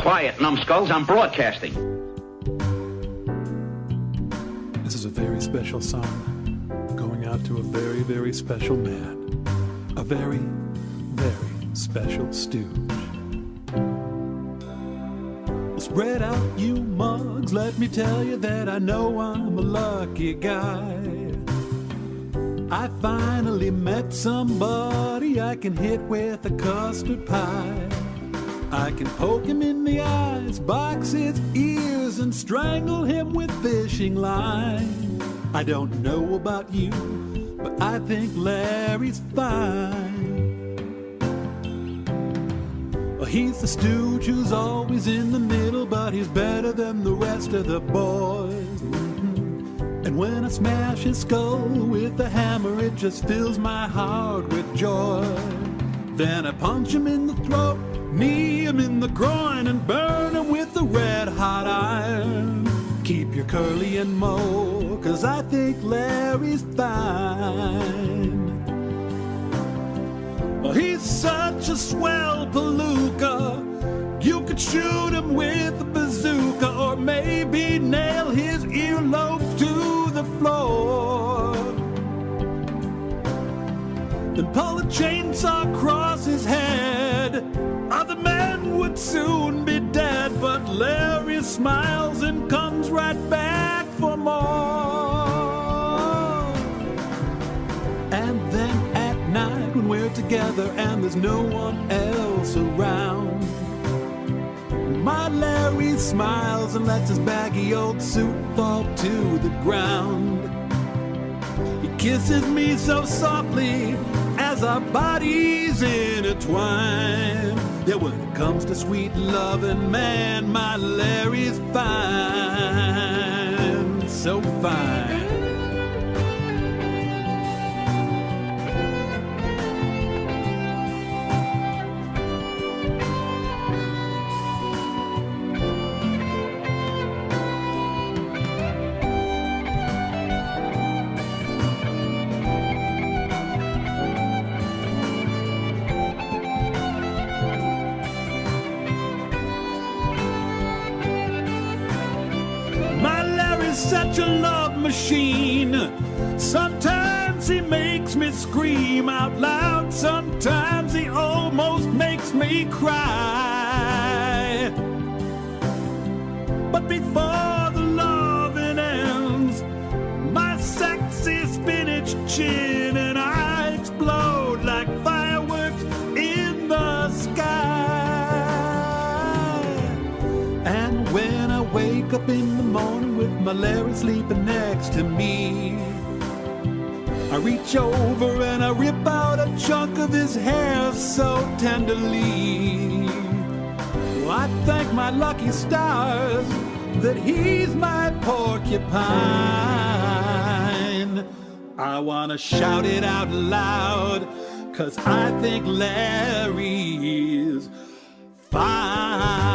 Quiet, numbskulls. I'm broadcasting. This is a very special song going out to a very, very special man. A very, very special Stooge. Well, spread out, you mugs. Let me tell you that I know I'm a lucky guy. I finally met somebody I can hit with a custard pie. I can poke him in the eyes, box his ears, and strangle him with fishing line. I don't know about you, but I think Larry's fine. Well, he's the Stooge who's always in the middle, but he's better than the rest of the boys. And when I smash his skull with a hammer, it just fills my heart with joy. Then I punch him in the throat, knee him in the groin, and burn him with a red-hot iron. Keep your curly and mow, 'cause I think Larry's fine. Oh, he's such a swell palooka, you could shoot him with a bazooka, or maybe nail his earlobe to the floor. Then pull a chainsaw across his head. Other men would soon be dead, but Larry smiles and comes right back for more. And then at night when we're together and there's no one else around, my Larry smiles and lets his baggy old suit fall to the ground. He kisses me so softly as our bodies intertwine. Yeah, when it comes to sweet loving, man, my Larry's fine, so fine. Such a love machine. Sometimes he makes me scream out loud. Sometimes he almost makes me cry. But before the loving ends, my sexy spinach chin and I explode like fireworks in the sky. And when I wake up in the morning with my Larry sleeping next to me, I reach over and I rip out a chunk of his hair so tenderly. Well, I thank my lucky stars that he's my porcupine. I want to shout it out loud, 'cause I think Larry's fine.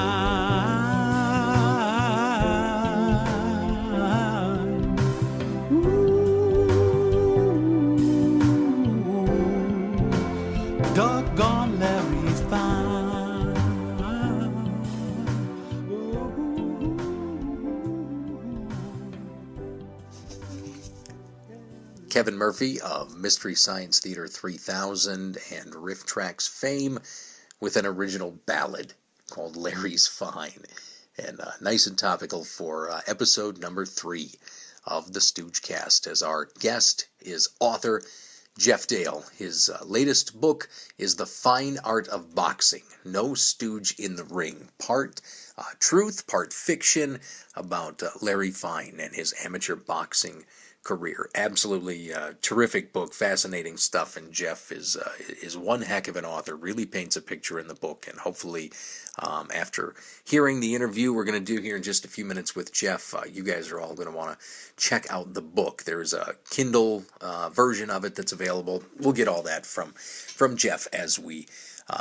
Doggone Larry's fine. Kevin Murphy of Mystery Science Theater 3000 and Riff Tracks fame with an original ballad called Larry's Fine. And nice and topical for episode number 3 of the Stoogecast, as our guest is author Geoff Dale. His latest book is The Fine Art of Boxing, No Stooge in the Ring. Part truth, part fiction about Larry Fine and his amateur boxing career. Absolutely terrific book, fascinating stuff, and Geoff is one heck of an author, really paints a picture in the book, and hopefully after hearing the interview we're going to do here in just a few minutes with Geoff, you guys are all going to want to check out the book. There's a Kindle version of it that's available. We'll get all that from Geoff as we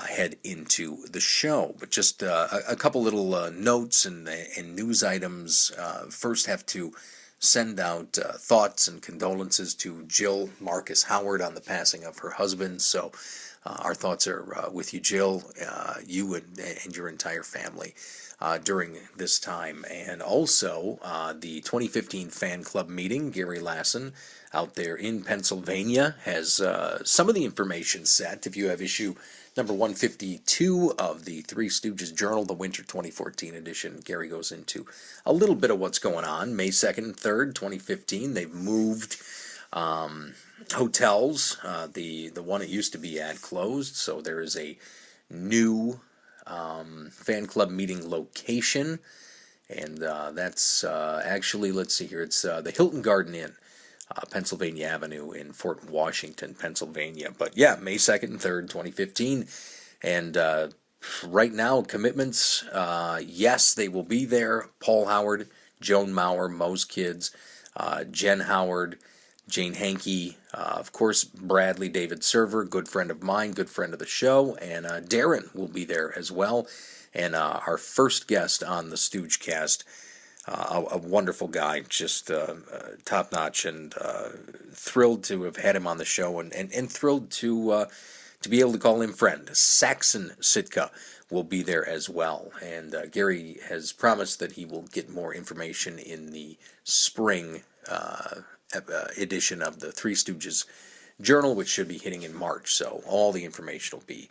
head into the show. But just a couple little notes and news items. First, have to send out thoughts and condolences to Jill Marcus Howard on the passing of her husband. So our thoughts are with you, Jill, you and your entire family. during this time. And also, the 2015 fan club meeting, Gary Lassen, out there in Pennsylvania, has some of the information set. If you have issue number 152 of the Three Stooges Journal, the Winter 2014 edition, Gary goes into a little bit of what's going on. May 2nd and 3rd, 2015, they've moved hotels. The one it used to be at closed, so there is a new fan club meeting location, and that's actually, let's see here, it's the Hilton Garden Inn, Pennsylvania Avenue in Fort Washington, Pennsylvania. But yeah, May 2nd and 3rd, 2015, and right now, commitments, yes, they will be there. Paul Howard, Joan Maurer, Moe's Kids, Jen Howard, Jane Hankey, of course, Bradley David Server, good friend of mine, good friend of the show, and Darren will be there as well. And our first guest on the Stoogecast, a wonderful guy, just top-notch, and thrilled to have had him on the show, and thrilled to be able to call him friend. Saxon Sitka will be there as well, and Gary has promised that he will get more information in the spring edition of the Three Stooges Journal, which should be hitting in March, so all the information will be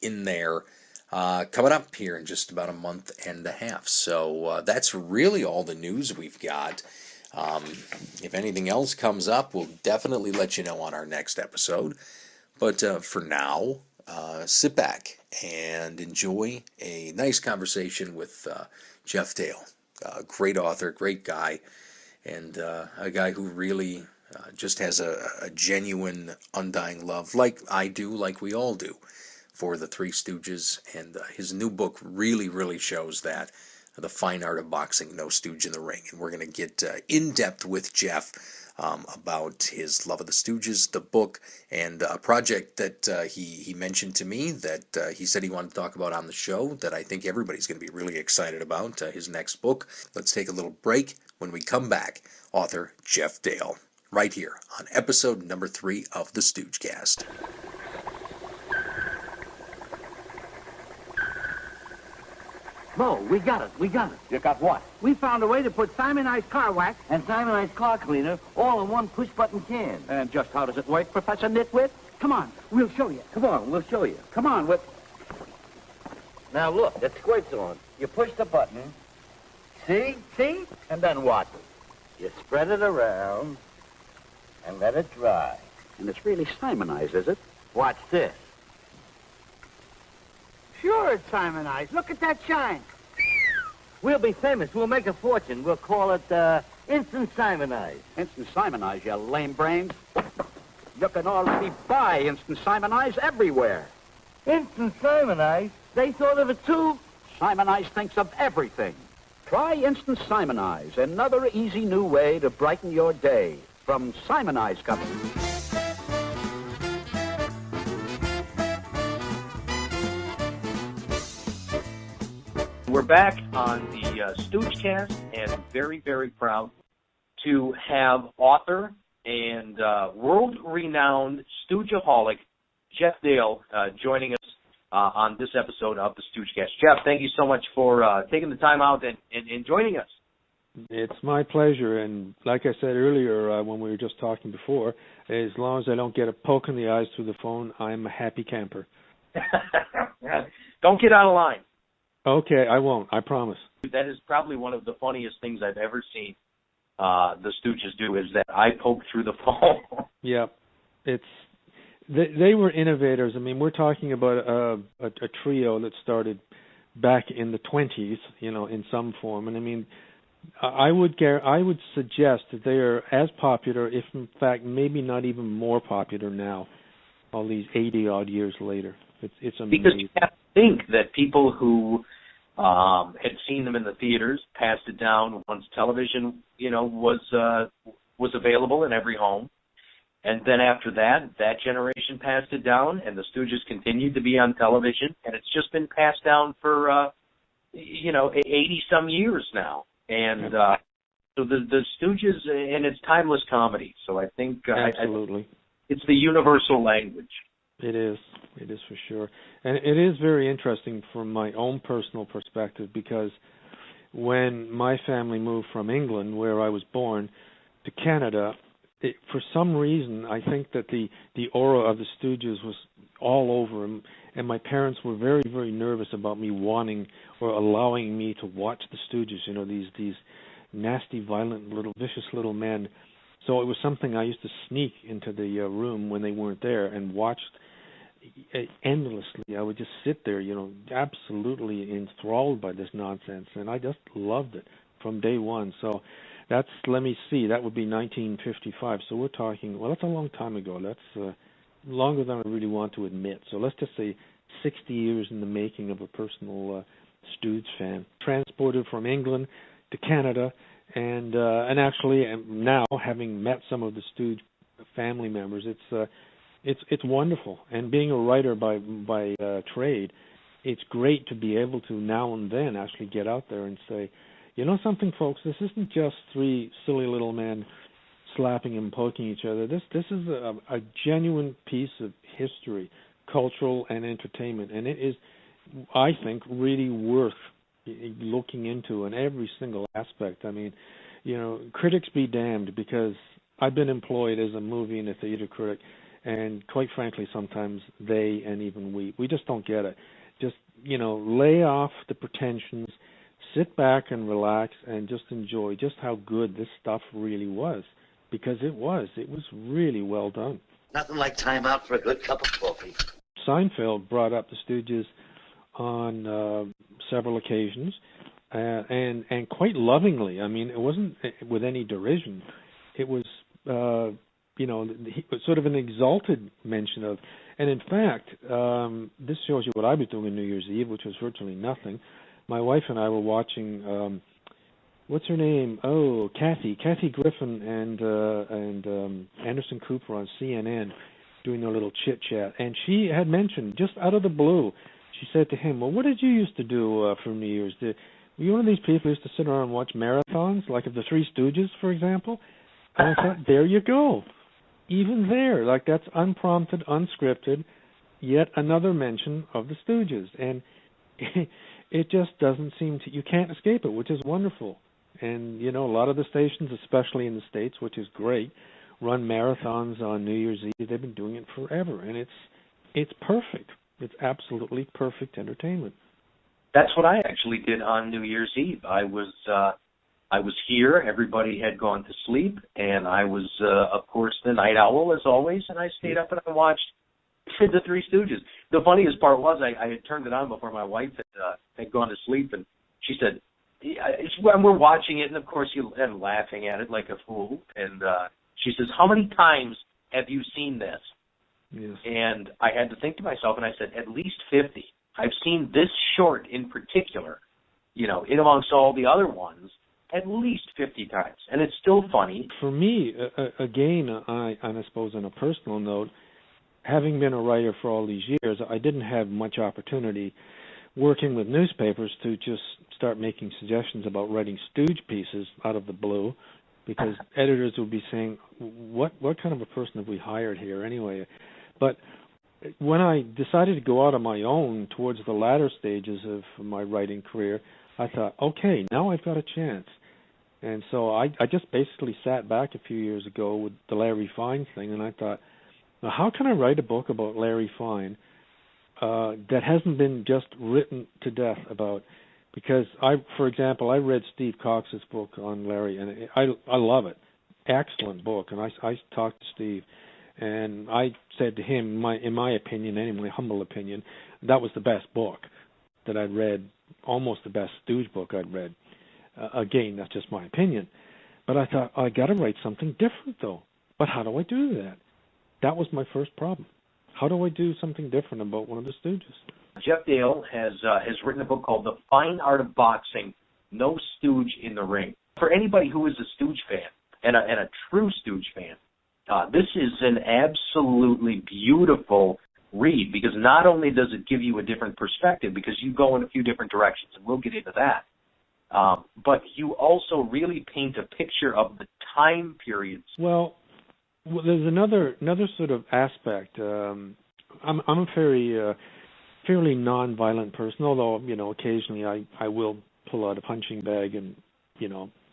in there coming up here in just about a month and a half. So that's really all the news we've got. If anything else comes up, we'll definitely let you know on our next episode. But for now, sit back and enjoy a nice conversation with Geoff Dale. Great author, great guy, and a guy who really just has a genuine, undying love, like I do, like we all do, for the Three Stooges, and his new book really, really shows that, The Fine Art of Boxing, No Stooge in the Ring. And we're going to get in-depth with Geoff about his love of the Stooges, the book, and a project that he mentioned to me that he said he wanted to talk about on the show that I think everybody's going to be really excited about, his next book. Let's take a little break. When we come back, author Geoff Dale, right here on episode number 3 of the Stoogecast. Mo, we got it. You got what? We found a way to put Simonized car wax And Simonized car cleaner all in one push-button can. And just how does it work, Professor Nitwit? Come on, we'll show you. Come on, we'll show you. Come on, Now look, it squirts on. You push the button. See? And then what? You spread it around and let it dry. And it's really Simonized, is it? Watch this. Sure, it's Simonized. Look at that shine. We'll be famous. We'll make a fortune. We'll call it Instant Simonized. Instant Simonized, you lame brains. You can already buy Instant Simonized everywhere. Instant Simonized? They thought of it too? Simonized thinks of everything. Try Instant Simonized, another easy new way to brighten your day. From Simonized Company. We're back on the Stoogecast, and very, very proud to have author and world-renowned Stoogeholic Geoff Dale joining us on this episode of the Stoogecast. Geoff, thank you so much for taking the time out and joining us. It's my pleasure, and like I said earlier when we were just talking before, as long as I don't get a poke in the eyes through the phone, I'm a happy camper. Don't get out of line. Okay, I won't. I promise. That is probably one of the funniest things I've ever seen the Stooges do, is that I poke through the phone. Yeah, they were innovators. I mean, we're talking about a trio that started back in the 20s, in some form. And I mean, I would suggest that they are as popular, if in fact maybe not even more popular now, all these 80-odd years later. It's amazing. Because you have to think that people who had seen them in the theaters passed it down once television, was available in every home. And then after that generation passed it down, and the Stooges continued to be on television, and it's just been passed down for, 80-some years now. And so the Stooges, and it's timeless comedy. So I think absolutely, it's the universal language. It is for sure. And it is very interesting from my own personal perspective, because when my family moved from England, where I was born, to Canada, for some reason, I think that the aura of the Stooges was all over him, and my parents were very, very nervous about me wanting or allowing me to watch the Stooges, you know, these nasty, violent, vicious little men. So it was something I used to sneak into the room when they weren't there and watched endlessly. I would just sit there, you know, absolutely enthralled by this nonsense, and I just loved it from day one. So that's, let me see, that would be 1955. So we're talking, well, that's a long time ago. That's longer than I really want to admit. So let's just say 60 years in the making of a personal Stooge fan. Transported from England to Canada, and actually now, having met some of the Stooge family members, it's wonderful. And being a writer by trade, it's great to be able to now and then actually get out there and say, you know something, folks, this isn't just three silly little men slapping and poking each other. This is a genuine piece of history, cultural and entertainment, and it is, I think, really worth looking into in every single aspect. I mean, you know, critics be damned, because I've been employed as a movie and a theater critic, and quite frankly, sometimes they and even we just don't get it. Just, you know, lay off the pretensions, sit back and relax, and just enjoy just how good this stuff really was, because it was really well done. Nothing like time out for a good cup of coffee. Seinfeld brought up the Stooges on several occasions, and quite lovingly. I mean, it wasn't with any derision. It was, you know, sort of an exalted mention of, and in fact, this shows you what I was doing on New Year's Eve, which was virtually nothing. My wife and I were watching, what's her name? Oh, Kathy Griffin and Anderson Cooper on CNN doing their little chit-chat. And she had mentioned, just out of the blue, she said to him, well, what did you used to do for New Year's? Were you one of these people who used to sit around and watch marathons, like of the Three Stooges, for example? And I thought, there you go. Even there, like, that's unprompted, unscripted, yet another mention of the Stooges. And it just doesn't seem to, you can't escape it, which is wonderful. And, you know, a lot of the stations, especially in the States, which is great, run marathons on New Year's Eve. They've been doing it forever, and it's perfect. It's absolutely perfect entertainment. That's what I actually did on New Year's Eve. I was here. Everybody had gone to sleep, and I was, of course, the night owl as always. And I stayed up and I watched the Three Stooges. The funniest part was I had turned it on before my wife had gone to sleep, and she said, "It's when we're watching it." And of course, I'm laughing at it like a fool. And she says, "How many times have you seen this?" Yes. And I had to think to myself, and I said, at least 50. I've seen this short in particular, you know, in amongst all the other ones, at least 50 times. And it's still funny. For me, again, I suppose on a personal note, having been a writer for all these years, I didn't have much opportunity working with newspapers to just start making suggestions about writing Stooge pieces out of the blue, because editors would be saying, what kind of a person have we hired here anyway? But when I decided to go out on my own towards the latter stages of my writing career, I thought, okay, now I've got a chance. And so I just basically sat back a few years ago with the Larry Fine thing, and I thought, now how can I write a book about Larry Fine that hasn't been just written to death about? Because for example, I read Steve Cox's book on Larry, and I love it. Excellent book. And I talked to Steve, and I said to him, in my opinion, anyway, humble opinion, that was the best book that I'd read, almost the best Stooge book I'd read. Again, that's just my opinion. But I thought, I got to write something different, though. But how do I do that? That was my first problem. How do I do something different about one of the Stooges? Geoff Dale has written a book called The Fine Art of Boxing, No Stooge in the Ring. For anybody who is a Stooge fan and a true Stooge fan, this is an absolutely beautiful read, because not only does it give you a different perspective, because you go in a few different directions, and we'll get into that, but you also really paint a picture of the time periods. Well, there's another sort of aspect. I'm a fairly non-violent person, although, occasionally I will pull out a punching bag and,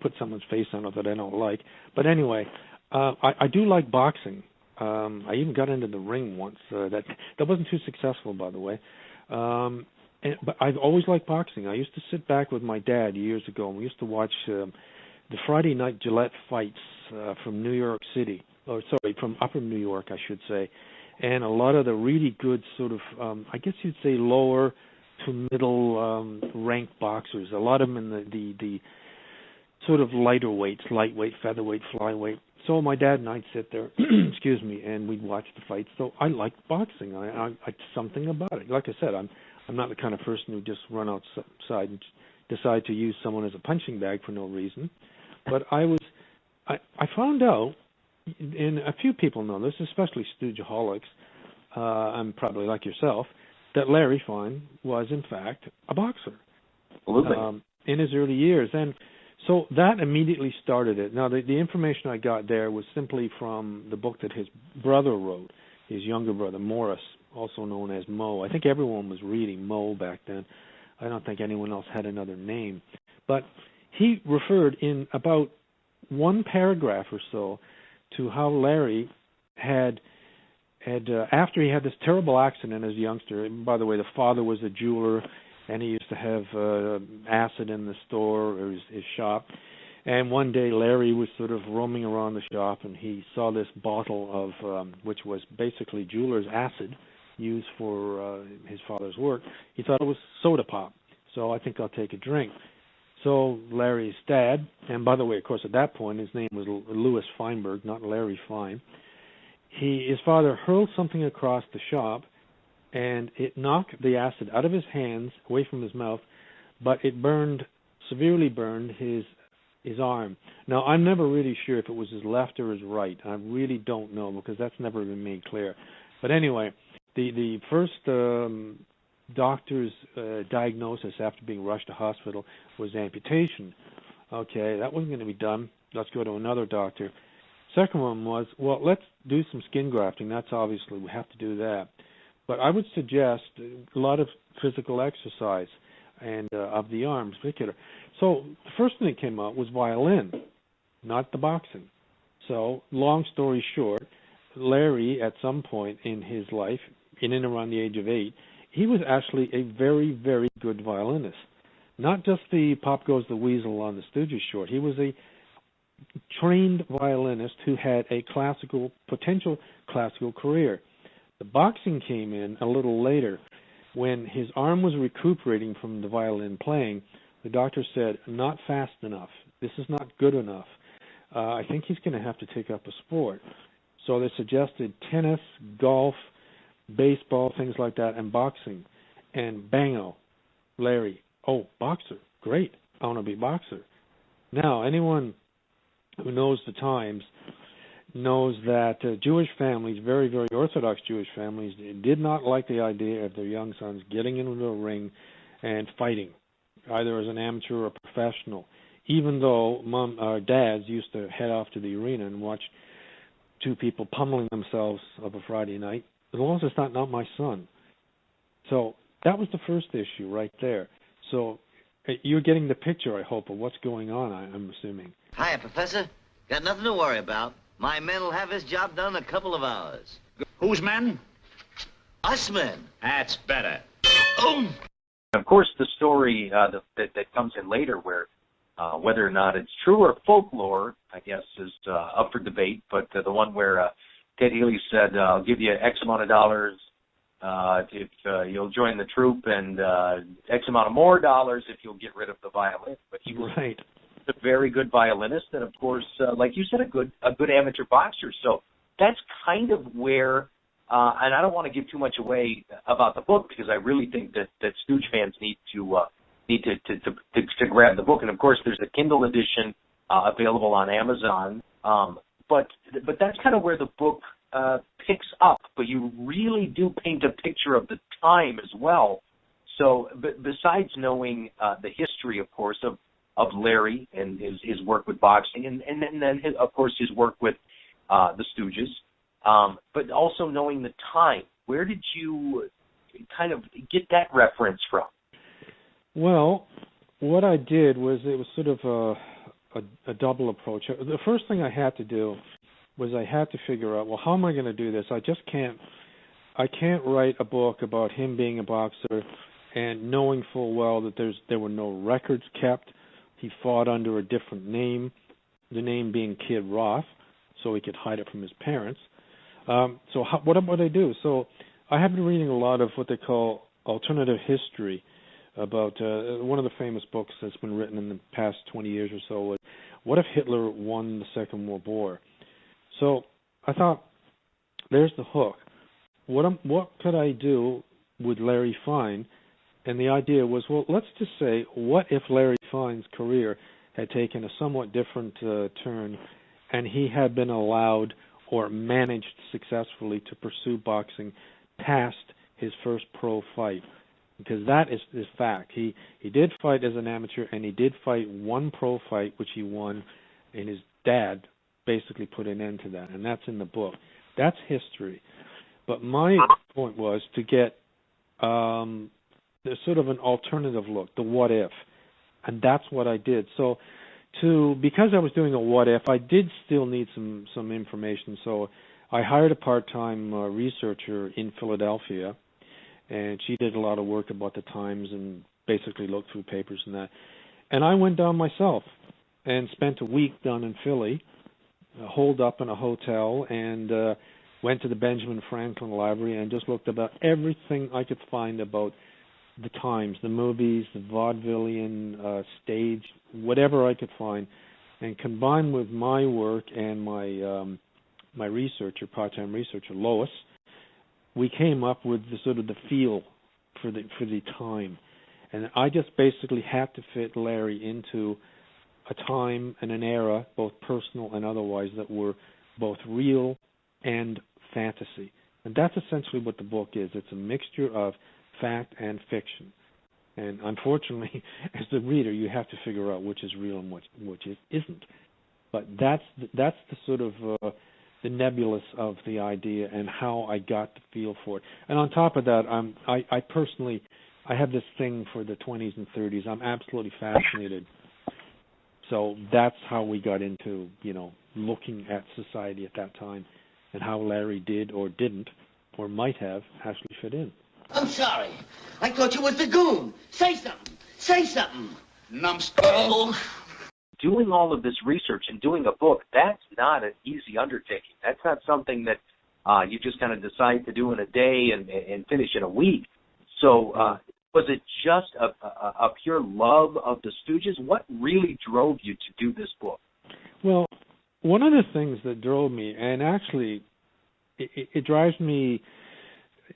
put someone's face on it that I don't like. But anyway, I do like boxing. I even got into the ring once. That wasn't too successful, by the way. But I've always liked boxing. I used to sit back with my dad years ago, and we used to watch the Friday night Gillette fights from New York City. From Upper New York, I should say. And a lot of the really good sort of, I guess you'd say lower to middle ranked boxers. A lot of them in the sort of lighter weights, lightweight, featherweight, flyweight. So my dad and I'd sit there, excuse me, and we'd watch the fights. So I liked boxing. I something about it. Like I said, I'm not the kind of person who just run outside and decide to use someone as a punching bag for no reason. But I found out, and a few people know this, especially Stoogeholics, and probably like yourself, that Larry Fine was in fact a boxer. Absolutely. In his early years. And so that immediately started it. Now, the information I got there was simply from the book that his brother wrote, his younger brother, Morris, also known as Mo. I think everyone was reading Mo back then. I don't think anyone else had another name. But he referred in about one paragraph or so to how Larry had after he had this terrible accident as a youngster. And by the way, the father was a jeweler, and he used to have acid in the store or his shop. And one day Larry was sort of roaming around the shop, and he saw this bottle of, which was basically jeweler's acid used for his father's work. He thought it was soda pop, so I think I'll take a drink. So Larry's dad, and by the way, of course, at that point, his name was Louis Feinberg, not Larry Fine. His father hurled something across the shop, and it knocked the acid out of his hands, away from his mouth, but it severely burned his arm. Now, I'm never really sure if it was his left or his right. I really don't know, because that's never been made clear. But anyway, the first doctor's diagnosis after being rushed to hospital was amputation. Okay, that wasn't going to be done. Let's go to another doctor. Second one was, well, let's do some skin grafting. That's obviously, we have to do that. But I would suggest a lot of physical exercise, and of the arms in particular. So the first thing that came out was violin, not the boxing. So long story short, Larry, at some point in his life, in and around the age of 8, he was actually a very, very good violinist. Not just the Pop Goes the Weasel on the Stooges short. He was a trained violinist who had a potential classical career. The boxing came in a little later. When his arm was recuperating from the violin playing, the doctor said, not fast enough. This is not good enough. I think he's going to have to take up a sport. So they suggested tennis, golf, baseball, things like that, and boxing. And bango, Larry, oh, boxer, great, I want to be a boxer. Now, anyone who knows the times knows that Jewish families, very, very Orthodox Jewish families, did not like the idea of their young sons getting into a ring and fighting, either as an amateur or professional, even though dads used to head off to the arena and watch two people pummeling themselves of a Friday night, as long as it's not my son. So that was the first issue right there. So you're getting the picture, I hope, of what's going on, I'm assuming. Hiya, Professor. Got nothing to worry about. My men will have his job done in a couple of hours. Whose men? Us men. That's better. Of course, the story that comes in later, where whether or not it's true or folklore, I guess, is up for debate. But the one where Ted Healy said, "I'll give you X amount of dollars if you'll join the troop, and X amount of more dollars if you'll get rid of the violin." But he was right. A very good violinist, and of course, like you said, a good amateur boxer. So that's kind of where, and I don't want to give too much away about the book, because I really think that Stooge fans need to grab the book. And of course, there's a Kindle edition available on Amazon. But that's kind of where the book picks up. But you really do paint a picture of the time as well. So, besides knowing the history, of course, of Larry and his work with boxing, and then of course his work with the Stooges, but also knowing the time Where did you kind of get that reference from? Well, what I did was it was sort of a double approach. The first thing I had to do was I had to figure out, well, how am I going to do this? I can't write a book about him being a boxer and knowing full well that there were no records kept. He fought under a different name, the name being Kid Roth, so he could hide it from his parents. What would I do? So I have been reading a lot of what they call alternative history about one of the famous books that's been written in the past 20 years or so was, what if Hitler won the Second World War? So I thought, there's the hook. What could I do with Larry Fine? And the idea was, well, let's just say, what if Larry Fine's career had taken a somewhat different turn and he had been allowed or managed successfully to pursue boxing past his first pro fight? Because that is fact. He did fight as an amateur, and he did fight one pro fight, which he won, and his dad basically put an end to that, and that's in the book. That's history. But my point was to get there's sort of an alternative look, the what if, and that's what I did. So because I was doing a what if, I did still need some information. So I hired a part-time researcher in Philadelphia, and she did a lot of work about the times and basically looked through papers and that. And I went down myself and spent a week down in Philly, holed up in a hotel, and went to the Benjamin Franklin Library and just looked about everything I could find about the times, the movies, the vaudevillian stage, whatever I could find, and combined with my work and my researcher, part-time researcher, Lois, we came up with the sort of the feel for the time. And I just basically had to fit Larry into a time and an era, both personal and otherwise, that were both real and fantasy. And that's essentially what the book is. It's a mixture of fact and fiction. And unfortunately, as the reader, you have to figure out which is real and which isn't. But that's the sort of the nebulous of the idea and how I got the feel for it. And on top of that, I personally have this thing for the 20s and 30s. I'm absolutely fascinated. So that's how we got into, looking at society at that time and how Larry did or didn't or might have actually fit in. I'm sorry. I thought you was the goon. Say something. Say something. Numbskull. Doing all of this research and doing a book, that's not an easy undertaking. That's not something that you just kind of decide to do in a day and finish in a week. So was it just a pure love of the Stooges? What really drove you to do this book? Well, one of the things that drove me, and actually it drives me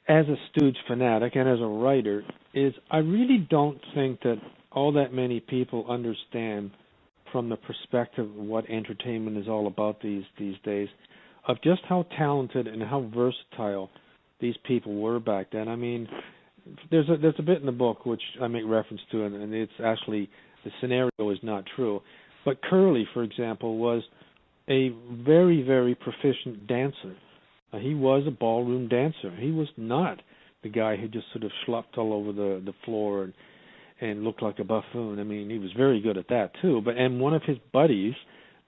as a Stooge fanatic and as a writer, is I really don't think that all that many people understand from the perspective of what entertainment is all about these days, of just how talented and how versatile these people were back then. I mean, there's a bit in the book which I make reference to, and it's actually, the scenario is not true. But Curly, for example, was a very, very proficient dancer. He was a ballroom dancer. He was not the guy who just sort of schlupped all over the floor and looked like a buffoon. I mean, he was very good at that too. And one of his buddies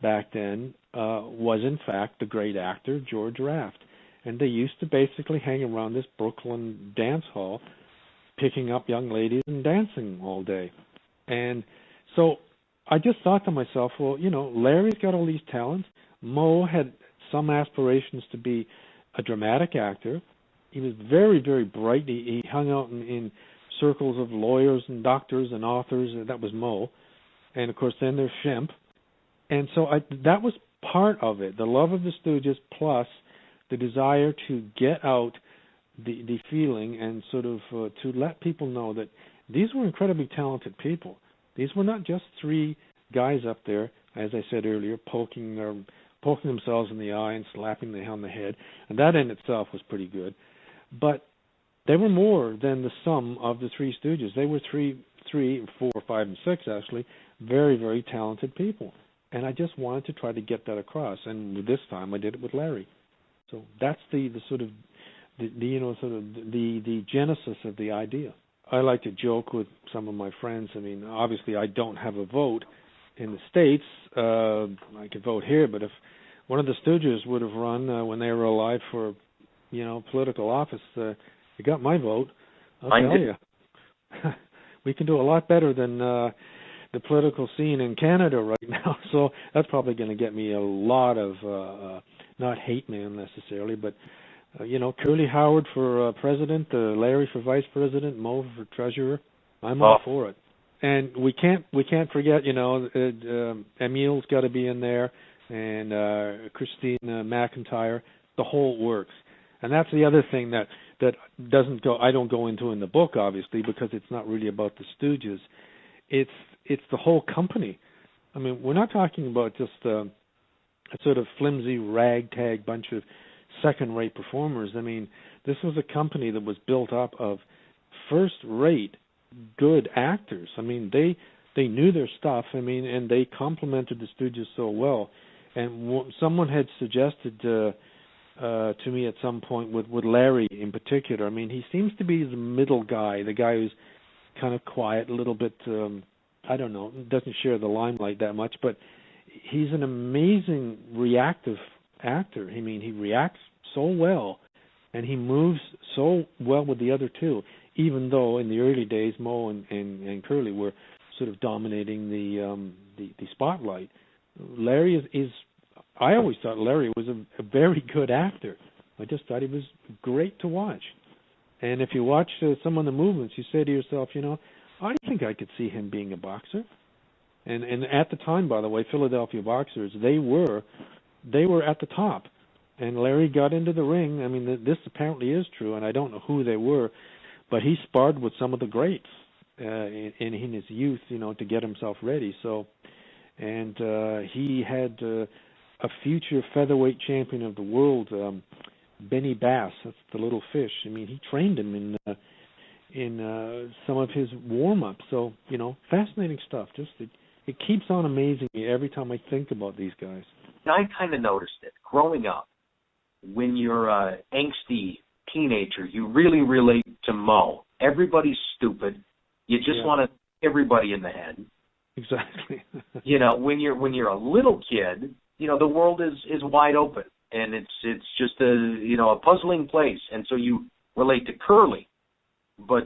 back then was in fact the great actor George Raft. And they used to basically hang around this Brooklyn dance hall, picking up young ladies and dancing all day. And so I just thought to myself, well, Larry's got all these talents. Mo had some aspirations to be a dramatic actor. He was very, very bright. He hung out in circles of lawyers and doctors and authors. That was Mo. And, of course, then there's Shemp. And so that was part of it, the love of the Stooges plus the desire to get out the feeling and sort of to let people know that these were incredibly talented people. These were not just three guys up there, as I said earlier, poking themselves in the eye and slapping them on the head, and that in itself was pretty good. But they were more than the sum of the three Stooges. They were three, 4, 5, and 6, actually, very, very talented people. And I just wanted to try to get that across. And this time I did it with Larry. So that's the sort of sort of the genesis of the idea. I like to joke with some of my friends. I mean, obviously, I don't have a vote in the States. I could vote here, but if one of the Stooges would have run when they were alive for, political office, you got my vote. I'll tell you. We can do a lot better than the political scene in Canada right now. So that's probably going to get me a lot of, not hate mail necessarily, but Curly Howard for president, Larry for vice president, Mo for treasurer. I'm all for it. And we can't forget, Emile's got to be in there, and Christine McIntyre. The whole works. And that's the other thing that I don't go into in the book, obviously, because it's not really about the Stooges. It's the whole company. I mean, we're not talking about just a sort of flimsy ragtag bunch of second-rate performers. I mean, this was a company that was built up of first-rate, good actors. I mean, they knew their stuff. I mean, and they complemented the Stooges so well. And someone had suggested to me at some point with Larry in particular. I mean, he seems to be the middle guy, the guy who's kind of quiet, a little bit, I don't know, doesn't share the limelight that much, but he's an amazing reactive actor. I mean, he reacts so well, and he moves so well with the other two, even though in the early days Mo and Curly were sort of dominating the spotlight. Larry is I always thought Larry was a very good actor. I just thought he was great to watch. And if you watch some of the movements, you say to yourself, I think I could see him being a boxer. And at the time, by the way, Philadelphia boxers, they were at the top. And Larry got into the ring. I mean, this apparently is true, and I don't know who they were, but he sparred with some of the greats in his youth, to get himself ready. So, and he had a future featherweight champion of the world, Benny Bass. That's the little fish. I mean, he trained him in some of his warm-ups. So, fascinating stuff. Just it keeps on amazing me every time I think about these guys. I kind of noticed it growing up. When you're an angsty teenager, you really relate to Mo. Everybody's stupid. You just want to everybody in the head. Exactly. When you're a little kid, the world is wide open, and it's just a puzzling place, and so you relate to Curly. But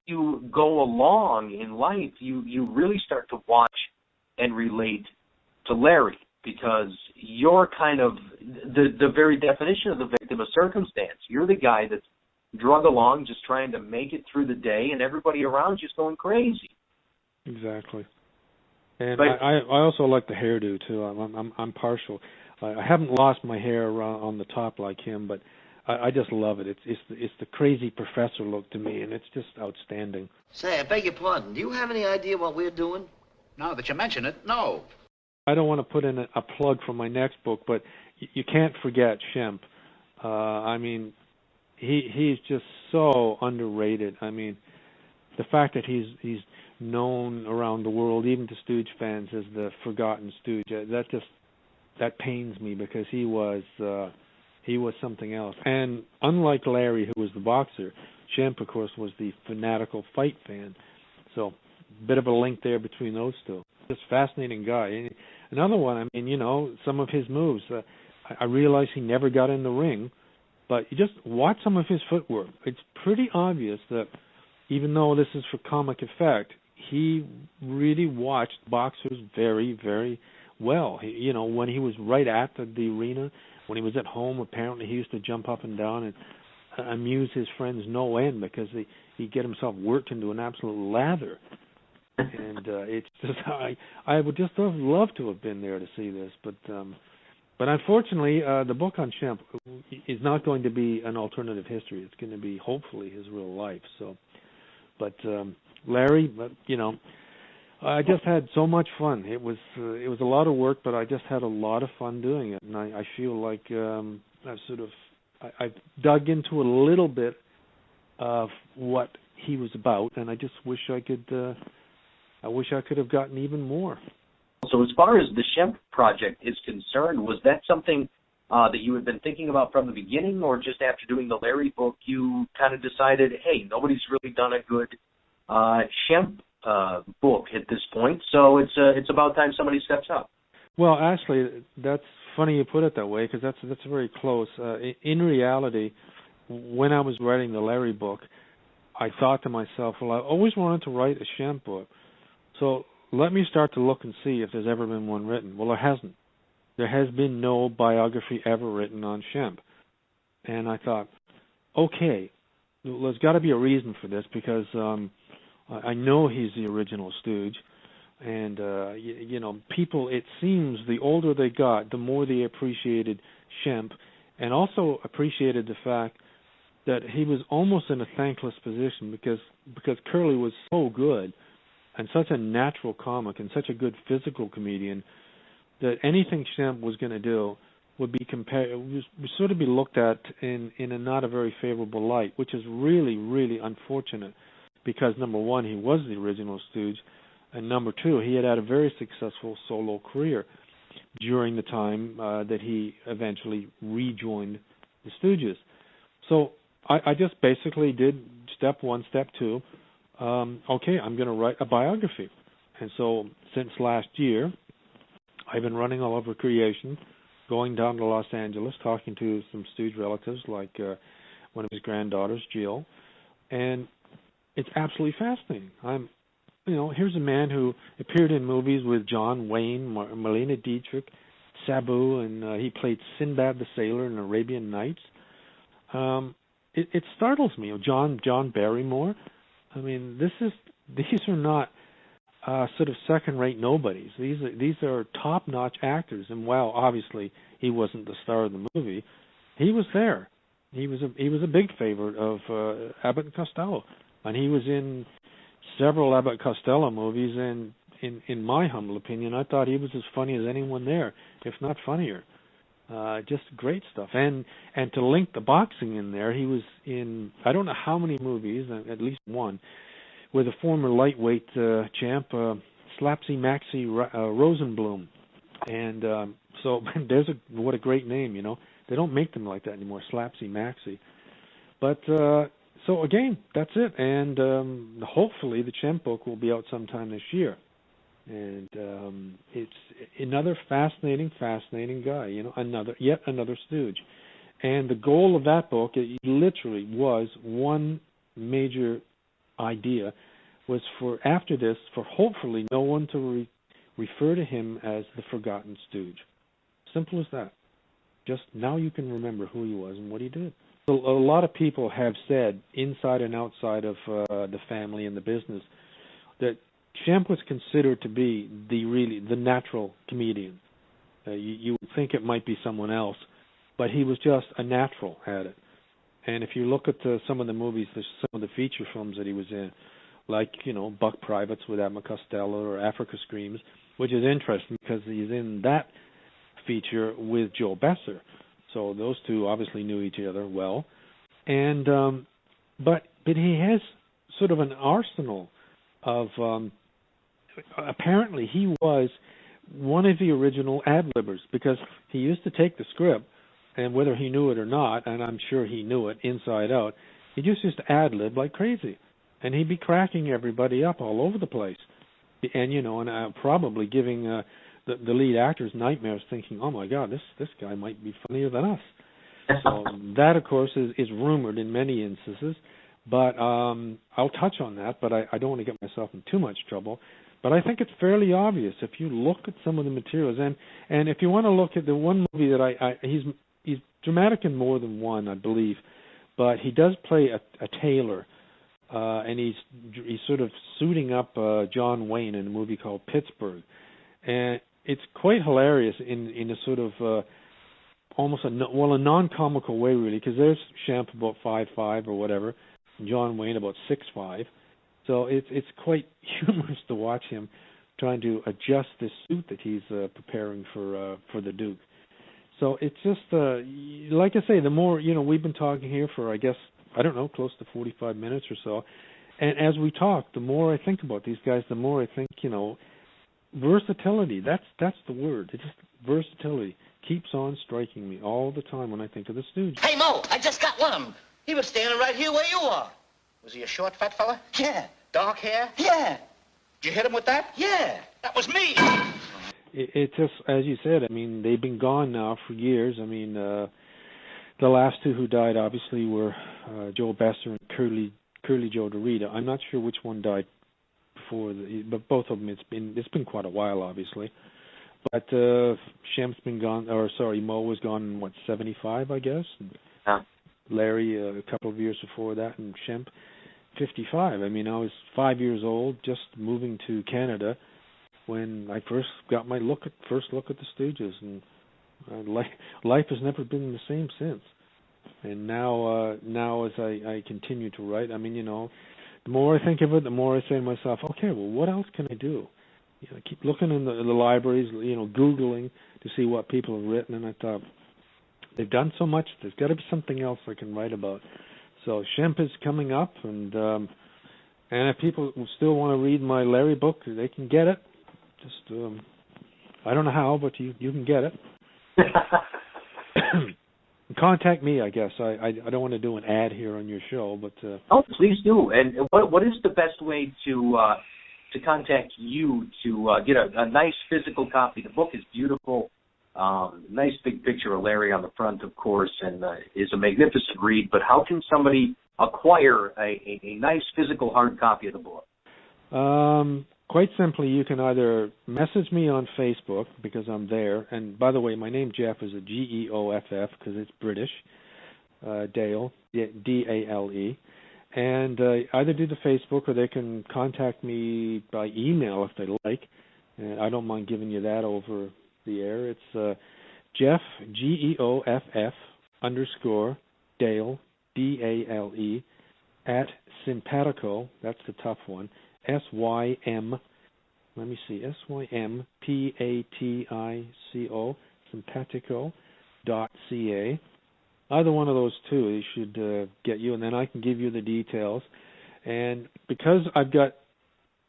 you go along in life, you really start to watch and relate to Larry, because you're kind of the very definition of the victim of circumstance. You're the guy that's drug along, just trying to make it through the day, and everybody around you's going crazy. Exactly. And I also like the hairdo too. I'm partial. I haven't lost my hair on the top like him, but I just love it. It's the crazy professor look to me, and it's just outstanding. Say, I beg your pardon. Do you have any idea what we're doing? Now that you mention it, no. I don't want to put in a plug for my next book, but you can't forget Shemp. I mean, he's just so underrated. I mean, the fact that he's known around the world, even to Stooge fans, as the forgotten Stooge, that pains me, because he was something else. And unlike Larry, who was the boxer, Shemp, of course, was the fanatical fight fan. So, a bit of a link there between those two. Just fascinating guy. And another one, I mean, some of his moves. I realize he never got in the ring, but you just watch some of his footwork. It's pretty obvious that even though this is for comic effect, he really watched boxers very, very well. When he was right at the arena, when he was at home, apparently he used to jump up and down and amuse his friends no end, because he'd get himself worked into an absolute lather. And it's just, I would just have loved to have been there to see this, but unfortunately, the book on Shemp is not going to be an alternative history. It's going to be hopefully his real life. So, but Larry, I just had so much fun. It was a lot of work, but I just had a lot of fun doing it, and I feel like I've dug into a little bit of what he was about, and I just wish I could have gotten even more. So as far as the Shemp project is concerned, was that something that you had been thinking about from the beginning, or just after doing the Larry book, you kind of decided, hey, nobody's really done a good Shemp book at this point, so it's about time somebody steps up? Well, actually, that's funny you put it that way, because that's very close. In reality, when I was writing the Larry book, I thought to myself, well, I always wanted to write a Shemp book, so let me start to look and see if there's ever been one written. Well, there hasn't. There has been no biography ever written on Shemp. And I thought, okay, there's got to be a reason for this, because I know he's the original Stooge. And, people, it seems the older they got, the more they appreciated Shemp, and also appreciated the fact that he was almost in a thankless position because Curly was so good and such a natural comic and such a good physical comedian that anything Shemp was going to do would be would sort of be looked at in a not a very favorable light, which is really, really unfortunate, because number one, he was the original Stooge, and number two, he had a very successful solo career during the time that he eventually rejoined the Stooges. So I just basically did step one, step two. Okay, I'm going to write a biography. And so since last year, I've been running all over creation, going down to Los Angeles, talking to some Stooge relatives, like one of his granddaughters, Jill, and it's absolutely fascinating. Here's a man who appeared in movies with John Wayne, Marlene Dietrich, Sabu, and he played Sinbad the Sailor in Arabian Nights. It startles me. John Barrymore. I mean, these are not sort of second-rate nobodies. These are top-notch actors. And while obviously he wasn't the star of the movie, he was there. He was a big favorite of Abbott and Costello, and he was in several Abbott and Costello movies. And in my humble opinion, I thought he was as funny as anyone there, if not funnier. Just great stuff. And to link the boxing in there, he was in I don't know how many movies, at least one, with a former lightweight champ, Slapsy Maxie Rosenblum. And so what a great name, They don't make them like that anymore, Slapsy Maxie. But so again, that's it. And hopefully the Champ book will be out sometime this year. And it's another fascinating guy, yet another Stooge. And the goal of that book, it literally was one major idea, was for after this, for hopefully no one to refer to him as the Forgotten Stooge. Simple as that. Just now you can remember who he was and what he did. So a lot of people have said, inside and outside of the family and the business, that Shemp was considered to be the natural comedian. You would think it might be someone else, but he was just a natural at it. And if you look at some of the movies, some of the feature films that he was in, like Buck Privates with Abbott Costello or Africa Screams, which is interesting because he's in that feature with Joe Besser. So those two obviously knew each other well. And but he has sort of an arsenal of apparently he was one of the original ad-libbers, because he used to take the script, and whether he knew it or not, and I'm sure he knew it inside out, he just used to ad-lib like crazy. And he'd be cracking everybody up all over the place. And probably giving the lead actors nightmares, thinking, oh my God, this guy might be funnier than us. So that, of course, is rumored in many instances. But I'll touch on that, but I don't want to get myself in too much trouble. But I think it's fairly obvious if you look at some of the materials. And if you want to look at the one movie that he's dramatic in more than one, I believe, but he does play a tailor, and he's sort of suiting up John Wayne in a movie called Pittsburgh. And it's quite hilarious in a sort of almost a non-comical way, really, because there's Shemp about 5'5" or whatever, and John Wayne about 6'5". So it's quite humorous to watch him trying to adjust this suit that he's preparing for the Duke. So it's just, like I say, the more, we've been talking here for, I guess, I don't know, close to 45 minutes or so. And as we talk, the more I think about these guys, the more I think, versatility. That's the word. It's just versatility. Keeps on striking me all the time when I think of the Stooges. Hey, Mo, I just got one of them. He was standing right here where you are. Was he a short, fat fella? Yeah. Dark hair? Yeah. Did you hit him with that? Yeah. That was me. It just, as you said, I mean, they've been gone now for years. I mean, the last two who died, obviously, were Joe Besser and Curly Joe DeRita. I'm not sure which one died before, but both of them, it's been quite a while, obviously. But Shemp's been gone, Mo was gone in, 75, I guess? Yeah. Larry, a couple of years before that, and Shemp, 55. I mean, I was 5 years old, just moving to Canada, when I first got my first look at the Stooges, and life has never been the same since. And now as I continue to write, I mean, the more I think of it, the more I say to myself, okay, well, what else can I do? I keep looking in the libraries, Googling to see what people have written, and I thought, they've done so much, there's got to be something else I can write about. So Shemp is coming up, and if people still want to read my Larry book, they can get it. Just, I don't know how, but you can get it. Contact me, I guess. I don't want to do an ad here on your show, but... Oh, please do. And what is the best way to contact you to get a nice physical copy? The book is beautiful. Nice big picture of Larry on the front, of course, and is a magnificent read. But how can somebody acquire a nice physical hard copy of the book? Quite simply, you can either message me on Facebook, because I'm there. And by the way, my name, Geoff, is a Geoff, because it's British. Dale, D-A-L-E. And either do the Facebook, or they can contact me by email if they like. And I don't mind giving you that over the air. It's Geoff, Geoff _Dale, D-A-L-E, at Simpatico, that's the tough one, S-Y-M, let me see, S-Y-M-P-A-T-I-C-O, simpatico.ca. Either one of those two, they should get you, and then I can give you the details. And because I've got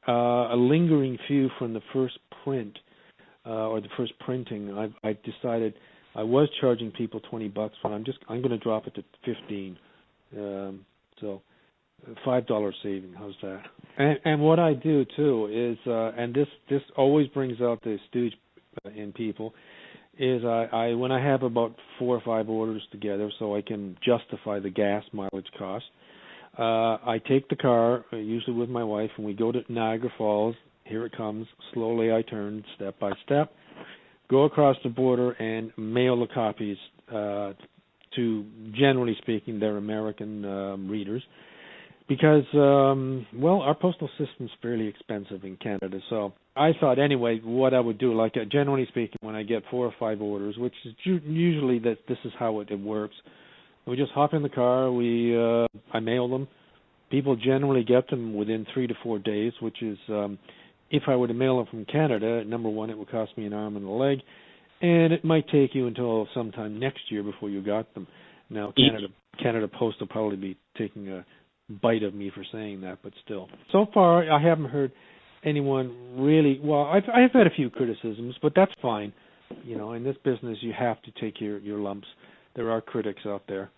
a lingering few from the first print, or the first printing, I decided I was charging people $20, but I'm going to drop it to $15. So $5 saving. How's that? And what I do too is, and this always brings out the Stooge in people, is I when I have about 4 or 5 orders together, so I can justify the gas mileage cost. I take the car, usually with my wife, and we go to Niagara Falls. Here it comes. Slowly I turn, step by step, go across the border and mail the copies to, generally speaking, their American readers. Because, our postal system's fairly expensive in Canada. So I thought, anyway, what I would do, generally speaking, when I get 4 or 5 orders, which is usually this is how it works, we just hop in the car, I mail them. People generally get them within 3 to 4 days, which is, if I were to mail them from Canada, number one, it would cost me an arm and a leg, and it might take you until sometime next year before you got them. Now, Canada Post will probably be taking a bite of me for saying that, but still. So far, I haven't heard anyone really, I've had a few criticisms, but that's fine. In this business, you have to take your lumps. There are critics out there.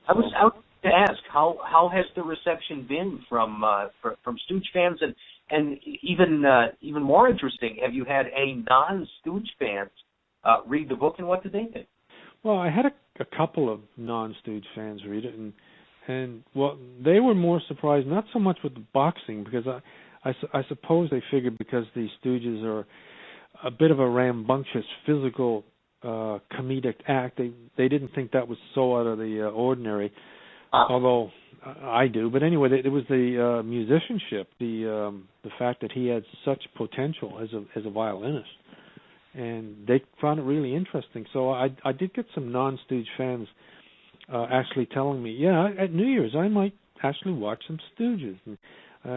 I was out to ask, how has the reception been from Stooge fans, and even more interesting, have you had any non-Stooge fans read the book, and what did they think? Well, I had a couple of non-Stooge fans read it, and they were more surprised, not so much with the boxing, because I suppose they figured because the Stooges are a bit of a rambunctious physical comedic act, they didn't think that was so out of the ordinary, although I do. But anyway, it was the musicianship, the fact that he had such potential as a violinist, and they found it really interesting. So I did get some non-Stooge fans actually telling me, at New Year's I might actually watch some Stooges. And,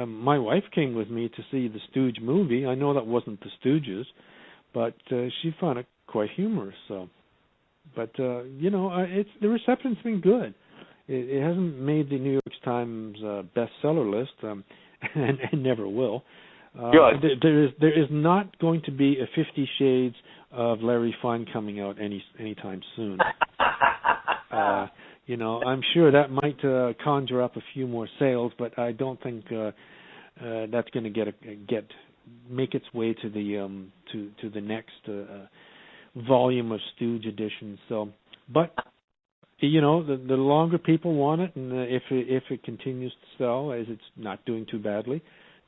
my wife came with me to see the Stooge movie. I know that wasn't the Stooges, but she found it quite humorous. So, but the reception's been good. It hasn't made the New York Times bestseller list, and never will. There is not going to be a 50 Shades of Larry Fine coming out anytime soon. I'm sure that might conjure up a few more sales, but I don't think that's going to make its way to the next volume of Stooge editions. So, but the longer people want it, and if it continues to sell, as it's not doing too badly,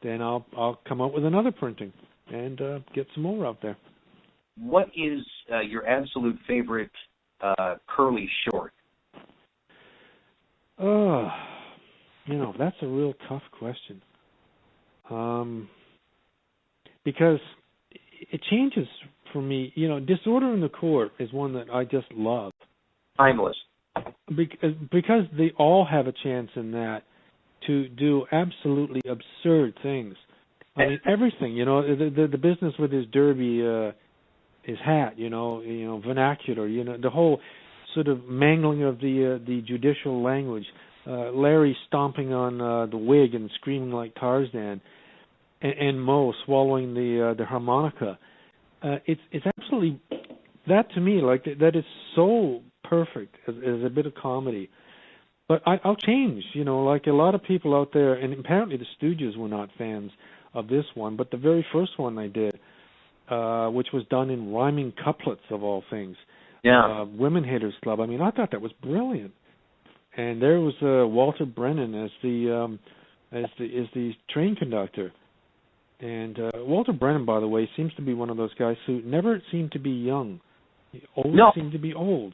then I'll come up with another printing and get some more out there. What is your absolute favorite curly short? That's a real tough question. Because it changes for me. Disorder in the Court is one that I just love. Timeless. Because they all have a chance in that to do absolutely absurd things. I mean, everything. The business with his derby, his hat. Vernacular. The whole sort of mangling of the judicial language. Larry stomping on the wig and screaming like Tarzan, and Mo swallowing the harmonica. It's absolutely, that to me, like that is so perfect as a bit of comedy. But I'll change, like a lot of people out there, and apparently the Stooges were not fans of this one, but the very first one I did, which was done in rhyming couplets of all things. Yeah. Women Haters Club. I mean, I thought that was brilliant. And there was Walter Brennan as the train conductor. And Walter Brennan, by the way, seems to be one of those guys who never seemed to be young. He always seemed to be old,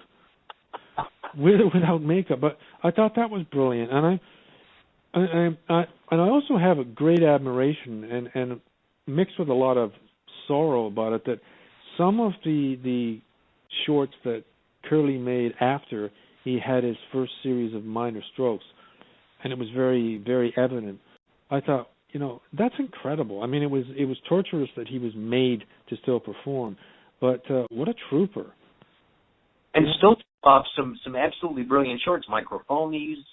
without makeup. But I thought that was brilliant. And I also have a great admiration and mixed with a lot of sorrow about it that some of the shorts that Curly made after he had his first series of Minor Strokes, and it was very, very evident. I thought, that's incredible. I mean, it was torturous that he was made to still perform, but what a trooper! And still some absolutely brilliant shorts, Microphonies.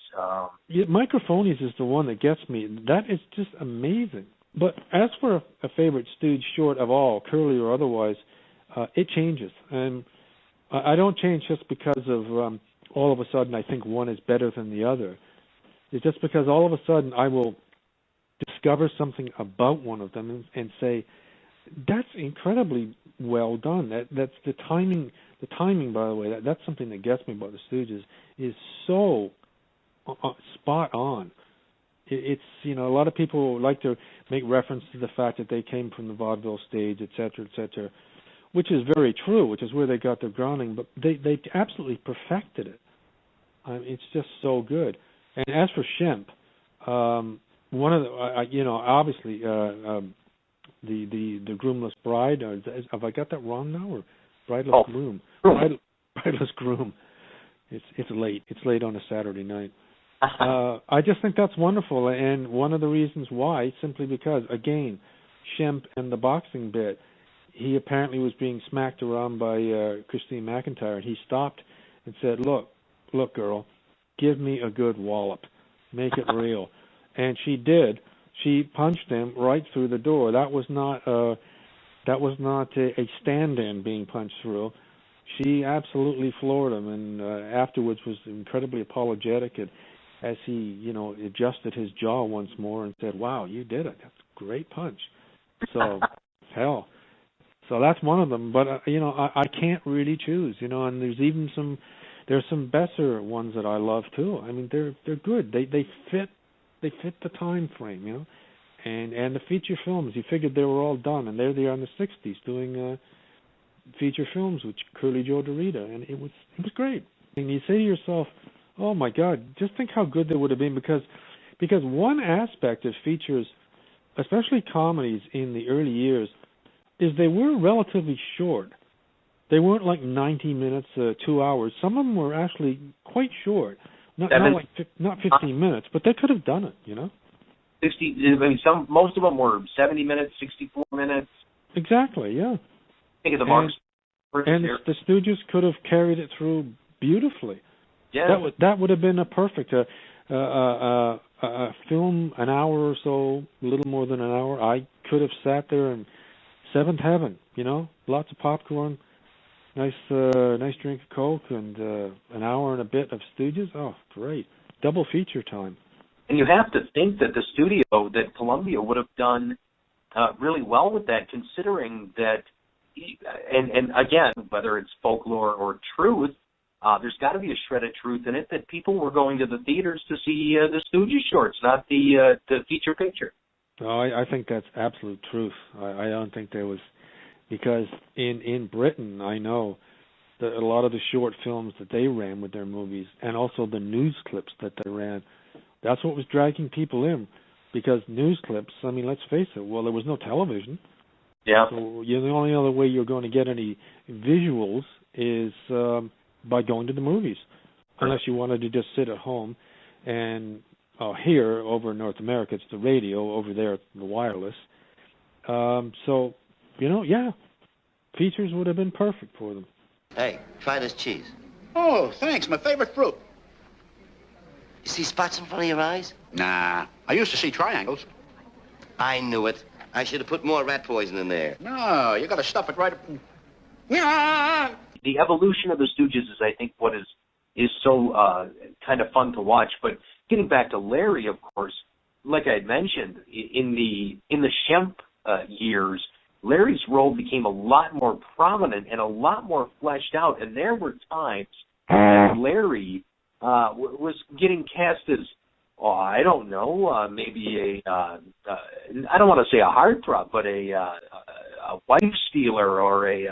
Microphonies is the one that gets me. That is just amazing. But as for a favorite Stooge short of all, Curly or otherwise, it changes, and I don't change just because of all of a sudden I think one is better than the other. It's just because all of a sudden I will discover something about one of them and say, that's incredibly well done. That's the timing. The timing, by the way, that's something that gets me about the Stooges, is so spot on. It's a lot of people like to make reference to the fact that they came from the vaudeville stage, et cetera, which is very true, which is where they got their grounding, but they absolutely perfected it. It's just so good. And as for Shemp, one of the, obviously, the Groomless Bride, have I got that wrong now, or Brideless Groom? Brideless Groom. It's late. It's late on a Saturday night. I just think that's wonderful, and one of the reasons why, simply because, again, Shemp and the boxing bit, he apparently was being smacked around by Christine McIntyre, and he stopped and said, look, girl, give me a good wallop. Make it real. And she did. She punched him right through the door. That was not a stand-in being punched through. She absolutely floored him, and afterwards was incredibly apologetic as he, adjusted his jaw once more and said, wow, you did it. That's a great punch. So, hell. So that's one of them. But, I can't really choose, and there's some better ones that I love, too. I mean, they're good. They fit the time frame, And the feature films, you figured they were all done, and there they are in the 60s doing feature films with Curly Joe DeRita, and it was great. And you say to yourself, oh my God, just think how good they would have been, because one aspect of features, especially comedies in the early years, is they were relatively short. They weren't like 90 minutes, 2 hours. Some of them were actually quite short, not 15 minutes, but they could have done it, 60. I mean, most of them were 70 minutes, 64 minutes. Exactly, yeah. Think of the marks. And the Stooges could have carried it through beautifully. Yeah. That would have been a perfect a film, an hour or so, a little more than an hour. I could have sat there in seventh heaven, lots of popcorn, nice drink of Coke, and an hour and a bit of Stooges. Oh, great. Double feature time. And you have to think that the studio, that Columbia would have done really well with that, considering that, and again, whether it's folklore or truth, there's got to be a shred of truth in it that people were going to the theaters to see the Stooges shorts, not the feature picture. Oh, I think that's absolute truth. I don't think there was, because in Britain, I know that a lot of the short films that they ran with their movies, and also the news clips that they ran, that's what was dragging people in, because news clips, I mean, let's face it, well, there was no television. Yeah. So the only other way you're going to get any visuals is by going to the movies, unless you wanted to just sit at home. And here, over in North America, it's the radio. Over there, it's the wireless. So, yeah, features would have been perfect for them. Hey, try this cheese. Oh, thanks. My favorite fruit. You see spots in front of your eyes? Nah, I used to see triangles. I knew it. I should have put more rat poison in there. No, you got to stuff it right up. Yeah. The evolution of the Stooges is, I think, what is so kind of fun to watch. But getting back to Larry, of course, like I had mentioned, in the Shemp years, Larry's role became a lot more prominent and a lot more fleshed out. And there were times that Larry was getting cast as, I don't know, maybe I don't want to say a heartthrob, but a wife stealer or a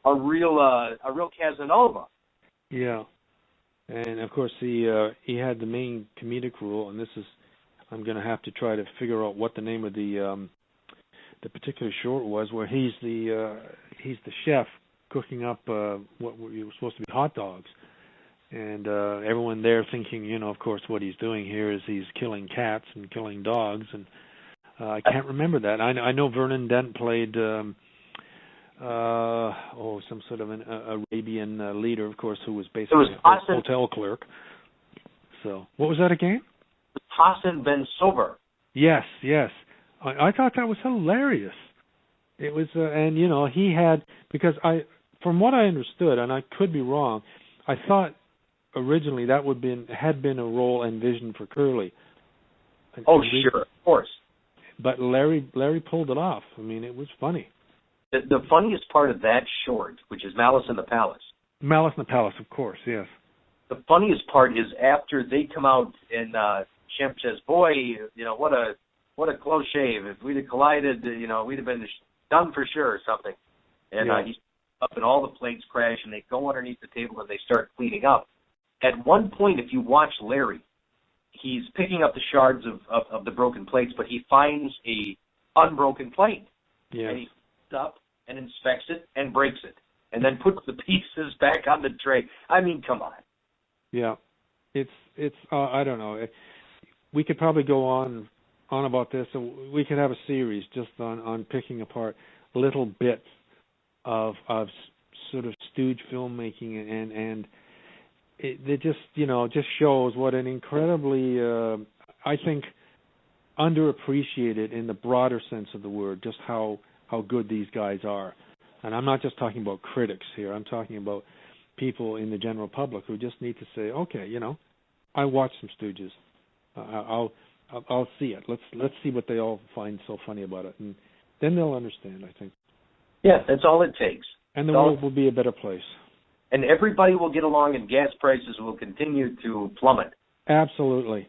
real Casanova. Yeah, and of course he had the main comedic role, and this is, I'm going to have to try to figure out what the name of the particular short was, where he's the chef cooking up what were supposed to be hot dogs. And everyone there thinking, of course, what he's doing here is he's killing cats and killing dogs. And I can't remember that. I know Vernon Dent played, some sort of an Arabian leader, of course, who was basically a hotel clerk. So, what was that again? Hassan Ben Sober. Yes. I thought that was hilarious. It was, and he had, because from what I understood, and I could be wrong, I thought originally that had been a role envisioned for Curly. Oh, sure, of course. But Larry pulled it off. I mean, it was funny. The funniest part of that short, which is Malice in the Palace. Malice in the Palace, of course, yes. The funniest part is after they come out and Shemp says, "Boy, what a close shave. If we'd have collided, we'd have been done for sure," or something. And he's up and all the plates crash and they go underneath the table and they start cleaning up. At one point, if you watch Larry, he's picking up the shards of the broken plates, but he finds a unbroken plate. Yes. And he picks up and inspects it and breaks it, and then puts the pieces back on the tray. I mean, come on. Yeah. It's I don't know. We could probably go on about this. We could have a series just on picking apart little bits of sort of Stooge filmmaking, and it just shows what an incredibly, I think, underappreciated in the broader sense of the word, just how good these guys are. And I'm not just talking about critics here. I'm talking about people in the general public who just need to say, okay, I watched some Stooges. I'll see it. Let's see what they all find so funny about it, and then they'll understand, I think. Yeah, that's all it takes. And the world will be a better place. And everybody will get along, and gas prices will continue to plummet. Absolutely.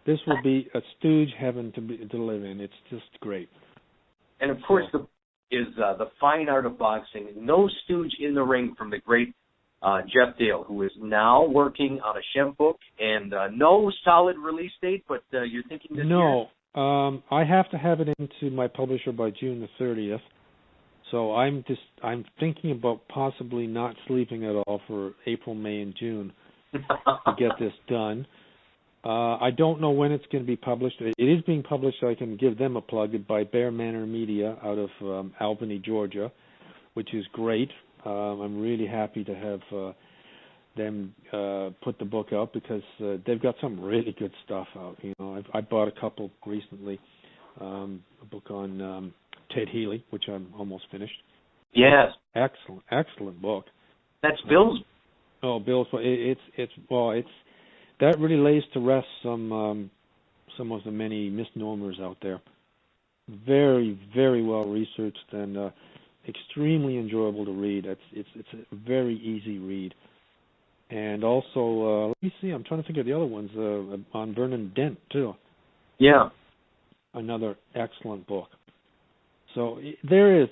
This will be a Stooge heaven to live in. It's just great. And, of course, the fine art of boxing. No Stooge in the ring from the great Geoff Dale, who is now working on a Shemp book, and no solid release date, but you're thinking this year? No. I have to have it into my publisher by June the 30th. So I'm thinking about possibly not sleeping at all for April, May, and June to get this done. I don't know when it's going to be published. It is being published, so I can give them a plug, by Bear Manor Media out of Albany, Georgia, which is great. I'm really happy to have them put the book out, because they've got some really good stuff out. I bought a couple recently. a book on Ted Healy, which I'm almost finished. Yes. Excellent book. That's Bill's. Bill's. It's that really lays to rest some of the many misnomers out there. Very, very well researched and extremely enjoyable to read. It's a very easy read. And also, let me see, I'm trying to think of the other ones, on Vernon Dent, too. Yeah. Another excellent book. So there's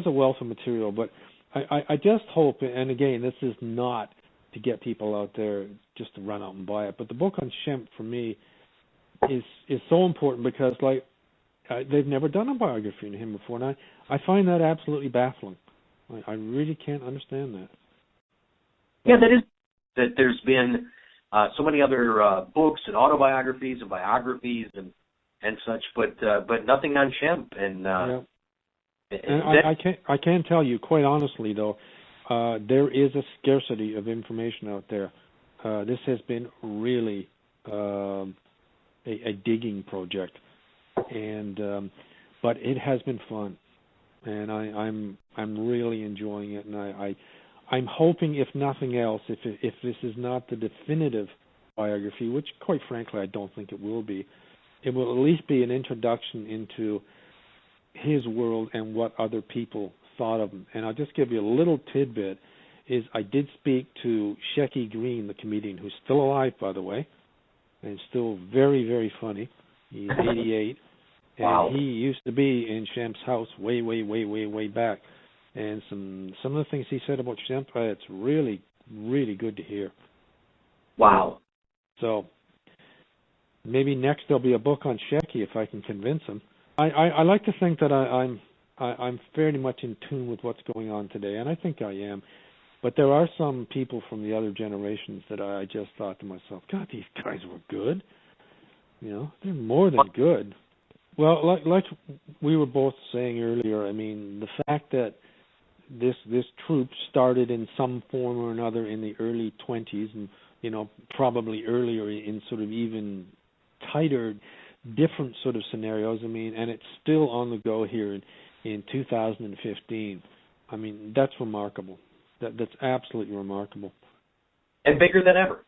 a wealth of material, but I just hope, and again, this is not to get people out there just to run out and buy it, but the book on Shemp, for me, is so important because, they've never done a biography on him before, and I find that absolutely baffling. I really can't understand that. Yeah, that there's been so many other books and autobiographies and biographies and such, but nothing on Shemp. And I can tell you, quite honestly, though, there is a scarcity of information out there. This has been really a digging project, and but it has been fun, and I'm really enjoying it, and I'm hoping, if nothing else, if this is not the definitive biography, which quite frankly I don't think it will be, it will at least be an introduction into his world and what other people thought of him. And I'll just give you a little tidbit, is I did speak to Shecky Green, the comedian, who's still alive, by the way, and still very, very funny. He's 88. Wow. And he used to be in Shemp's house way, way, way, way, way back. And some of the things he said about Shemp, it's really, really good to hear. Wow. So maybe next there'll be a book on Shecky if I can convince him. I like to think that I'm fairly much in tune with what's going on today, and I think I am. But there are some people from the other generations that I just thought to myself, God, these guys were good. They're more than good. Well, like we were both saying earlier, I mean, the fact that this troop started in some form or another in the early 20s, and probably earlier in sort of even tighter, different sort of scenarios. I mean, and it's still on the go here in 2015. I mean, that's remarkable. That's absolutely remarkable. And bigger than ever.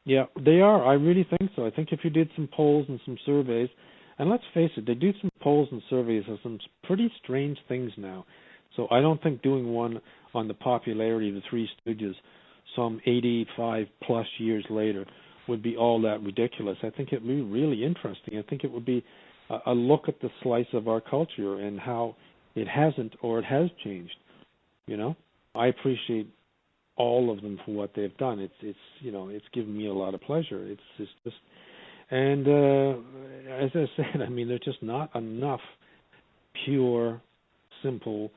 Yeah, they are. I really think so. I think if you did some polls and some surveys, and let's face it, they do some polls and surveys of some pretty strange things now. So I don't think doing one on the popularity of the Three Stooges some 85-plus years later would be all that ridiculous. I think it would be really interesting. I think it would be a look at the slice of our culture and how it hasn't or it has changed. I appreciate all of them for what they've done. It's given me a lot of pleasure. It's just, and as I said, I mean, there's just not enough pure, simple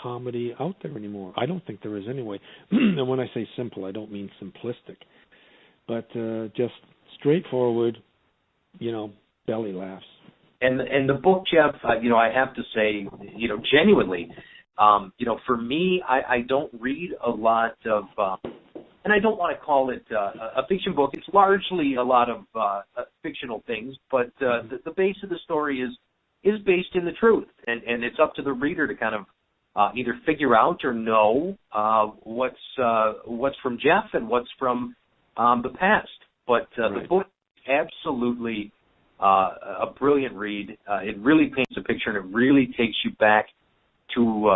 comedy out there anymore. I don't think there is anyway. And when I say simple, I don't mean simplistic, but just straightforward, belly laughs. And the book, Geoff, I have to say, genuinely, for me, I don't read a lot of, and I don't want to call it a fiction book. It's largely a lot of fictional things, but the base of the story is based in the truth, and it's up to the reader to kind of either figure out or know what's from Geoff and what's from the past. But the book is absolutely a brilliant read. It really paints a picture, and it really takes you back to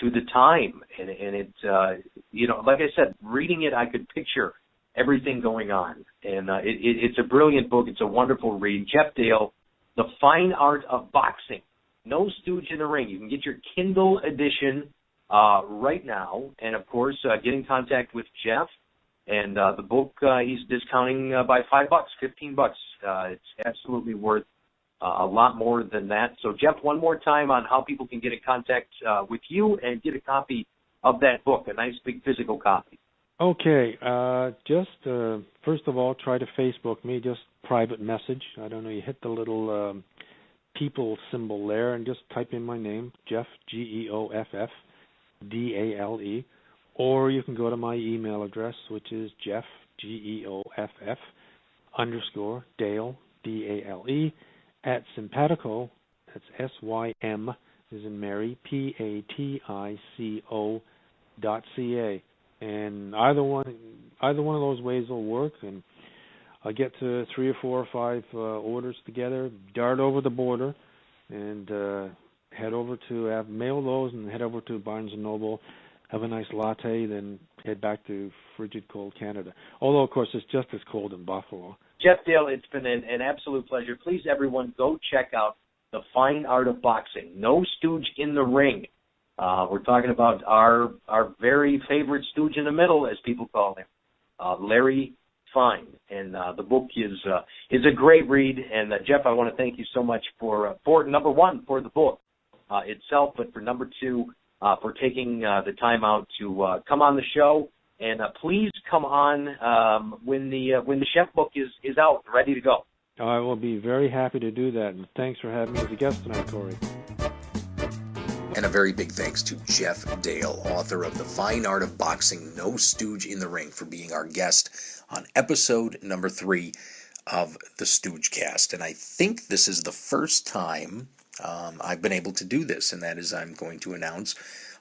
the time. And it, like I said, reading it, I could picture everything going on. And it's a brilliant book. It's a wonderful read. Geoff Dale, The Fine Art of Boxing. No Stooge in the Ring. You can get your Kindle edition right now. And, of course, get in contact with Geoff. And the book he's discounting by $5, $15. It's absolutely worth a lot more than that. So, Geoff, one more time on how people can get in contact with you and get a copy of that book, a nice big physical copy. Okay. Just, first of all, try to Facebook me, just private message. I don't know, you hit the little people symbol there and just type in my name, Geoff, Geoff, Dale. Or you can go to my email address, which is Geoff, Geoff, _Dale, Dale, at Simpatico, that's S-Y-M, as in Mary, P-A-T-I-C-O.ca. And either one of those ways will work, and I'll get to 3 or 4 or 5 orders together, dart over the border, and head over to mail those, and head over to Barnes & Noble, have a nice latte, then head back to frigid cold Canada. Although, of course, it's just as cold in Buffalo. Geoff Dale, it's been an absolute pleasure. Please, everyone, go check out The Fine Art of Boxing. No Stooge in the Ring. We're talking about our very favorite Stooge in the middle, as people call him, Larry Fine. And the book is a great read. And, Geoff, I want to thank you so much for number one, for the book itself, but for number two, for taking the time out to come on the show. And please come on when the Chef book is out, ready to go. I will be very happy to do that. And thanks for having me as a guest tonight, Cory. And a very big thanks to Geoff Dale, author of The Fine Art of Boxing, No Stooge in the Ring, for being our guest on episode number 3 of the Stoogecast. And I think this is the first time I've been able to do this, and that is I'm going to announce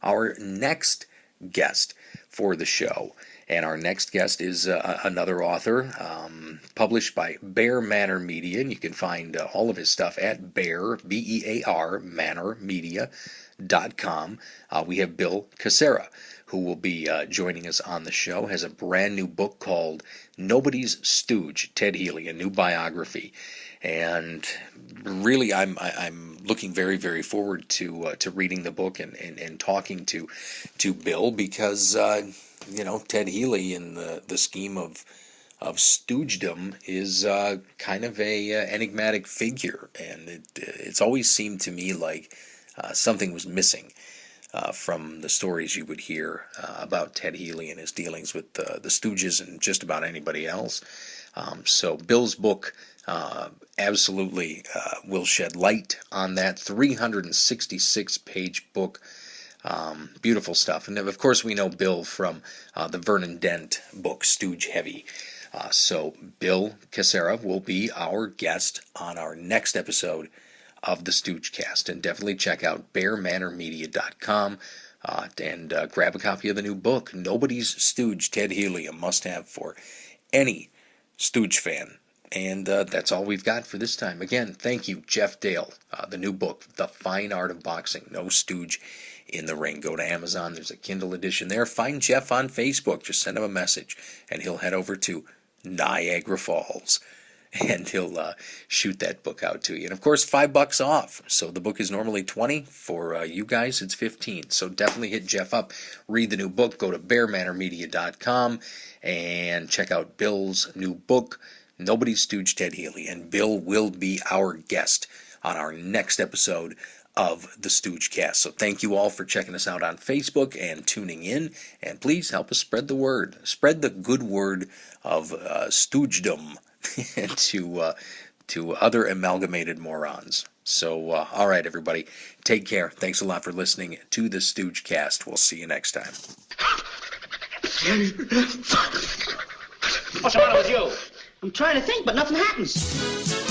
our next guest for the show. And our next guest is another author, published by Bear Manor Media, and you can find all of his stuff at Bear, B-E-A-R, manormedia.com. We have Bill Cassera, who will be joining us on the show, has a brand new book called Nobody's Stooge, Ted Healy, a new biography. And really, I'm looking very, very forward to reading the book and talking to Bill, because Ted Healy in the scheme of Stoogedom is kind of a enigmatic figure, and it's always seemed to me like something was missing from the stories you would hear about Ted Healy and his dealings with the Stooges and just about anybody else. So Bill's book absolutely will shed light on that 366-page book. Beautiful stuff. And of course we know Bill from the Vernon Dent book, Stooge Heavy. So Bill Cassera will be our guest on our next episode of the Stoogecast. And definitely check out bearmanormedia.com and grab a copy of the new book, Nobody's Stooge, Ted Healy, a must-have for any Stooge fan. And that's all we've got for this time. Again, thank you, Geoff Dale. The new book, The Fine Art of Boxing, No Stooge in the Ring. Go to Amazon. There's a Kindle edition there. Find Geoff on Facebook. Just send him a message, and he'll head over to Niagara Falls, and he'll shoot that book out to you. And, of course, $5 off. So the book is normally $20. For you guys, it's $15. So definitely hit Geoff up. Read the new book. Go to bearmanormedia.com and check out Bill's new book, Nobody's Stooge, Ted Healy. And Bill will be our guest on our next episode of the Stoogecast. So thank you all for checking us out on Facebook and tuning in. And please help us spread the word. Spread the good word of Stoogedom to other amalgamated morons. So, all right, everybody. Take care. Thanks a lot for listening to the Stoogecast. We'll see you next time. What's the matter with you? I'm trying to think, but nothing happens.